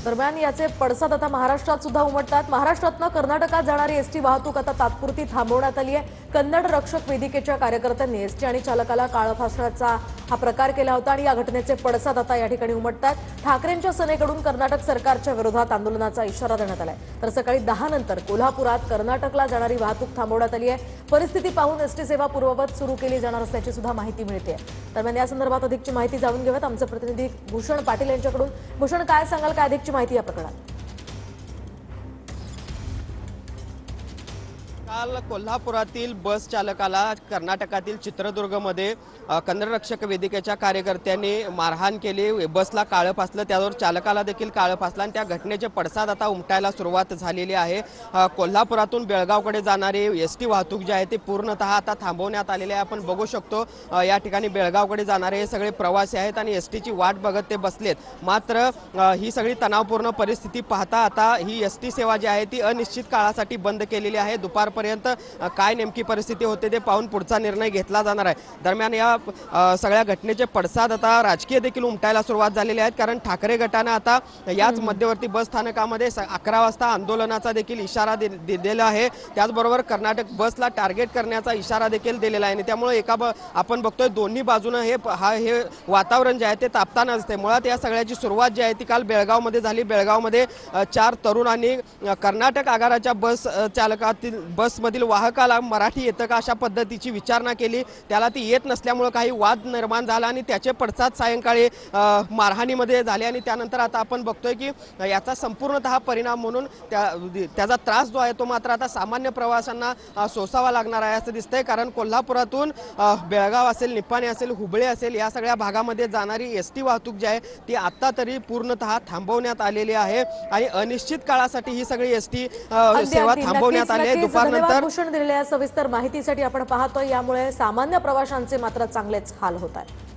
दरम्यान याचे पडसाद आता महाराष्ट्रात सुद्धा उमटतात। महाराष्ट्रातनं कर्नाटकात जाणारी एसटी वाहतूक आता तात्पुरती थांबवण्यात आली आहे। कन्नड रक्षक वेदिकेच्या कार्यकर्त्यांनी एसटी आणि चालकाला काळं फासण्याचा हा प्रकार केला होता आणि या घटनेचे पडसाद आता या ठिकाणी उमटतात। ठाकरेंच्या सेनेकडून कर्नाटक सरकारच्या विरोधात आंदोलनाचा इशारा देण्यात आलाय। तर सकाळी 10 नंतर कोल्हापुरात कर्नाटकला जाणारी वाहतूक थांबवण्यात आली आहे। परिस्थिती पाहून एसटी सेवा पूर्ववत सुरू केली जाणार असल्याची सुद्धा माहिती मिळते। दरम्यान या संदर्भात अधिकची माहिती जाणून घेऊयात आमचे प्रतिनिधी भूषण पाटील यांच्याकडून। भूषण, काय सांगाल, काय अधिकची माहिती या प्रकरणात? काल कोल्हापुरातील बस चालकाला कर्नाटकातील चित्रदुर्गमध्ये कन्नड रक्षक वेदिकेच्या कार्यकर्त्यांनी मारहाण केली, बसला काळं फासलं, त्यावर चालकाला देखील काळं फासलं आणि त्या घटनेचे पडसाद आता उमटायला सुरुवात झालेली आहे। कोल्हापुरातून बेळगावकडे जाणारी एसटी वाहतूक जी आहे ती पूर्णतः आता थांबवण्यात आलेली आहे। आपण बघू शकतो या ठिकाणी बेळगावकडे जाणारे हे सगळे प्रवासी आहेत आणि एसटीची वाट बघत ते बसलेत। मात्र ही सगळी तणावपूर्ण परिस्थिती पाहता आता ही एसटी सेवा जी आहे ती अनिश्चित काळासाठी बंद केलेली आहे। दुपारपर्यंत काय नेमकी परिस्थिती होते ते पाहून पुढचा निर्णय घेतला जाणार आहे। दरम्यान या सगळ्या घटनेचे पडसाद आता राजकीय देखील उमटायला सुरुवात झालेली आहेत, कारण ठाकरे गटाने आता याच मध्यवर्ती बस स्थानकामध्ये 11 वाजता आंदोलनाचा देखील इशारा दिलेला आहे। त्याचबरोबर कर्नाटक बसला टार्गेट करण्याचा इशारा देखील दिलेला आहे आणि त्यामुळे आपण बघतोय दोन्ही बाजूने हे वातावरण जे आहे ते तापताना असते। मुळात या सगळ्याची सुरुवात जी आहे ती काल बेळगावमध्ये झाली। बेळगावमध्ये 4 तरुणांनी कर्नाटक आगाराच्या बस चालकातील बसमधील वाहकाला मराठी येतं का अशा पद्धतीची विचारणा केली। त्याला ती येत नसल्यामुळे काही वाद निर्माण झाला आणि त्याचे पडसाद सायंकाळी मारहाणीमध्ये झाले आणि त्यानंतर आता आपण बघतोय की याचा संपूर्णतः परिणाम म्हणून त्याचा त्रास जो आहे तो मात्र आता सामान्य प्रवाशांना सोसावा लागणार आहे असं दिसतंय। कारण कोल्हापुरातून बेळगाव असेल, निपाणी असेल, हुबळी असेल या सगळ्या भागामध्ये जाणारी एसटी वाहतूक जी आहे ती आता तरी पूर्णतः थांबवण्यात आलेली आहे आणि अनिश्चित काळासाठी ही सगळी एसटी सेवा थांबवण्यात आली आहे। दुपारनंतर भूषण दिलेल्या सविस्तर माहितीसाठी आपण पाहतोय, यामुळे सामान्य प्रवाशांचे मात्र चांगलेच हाल होत आहेत।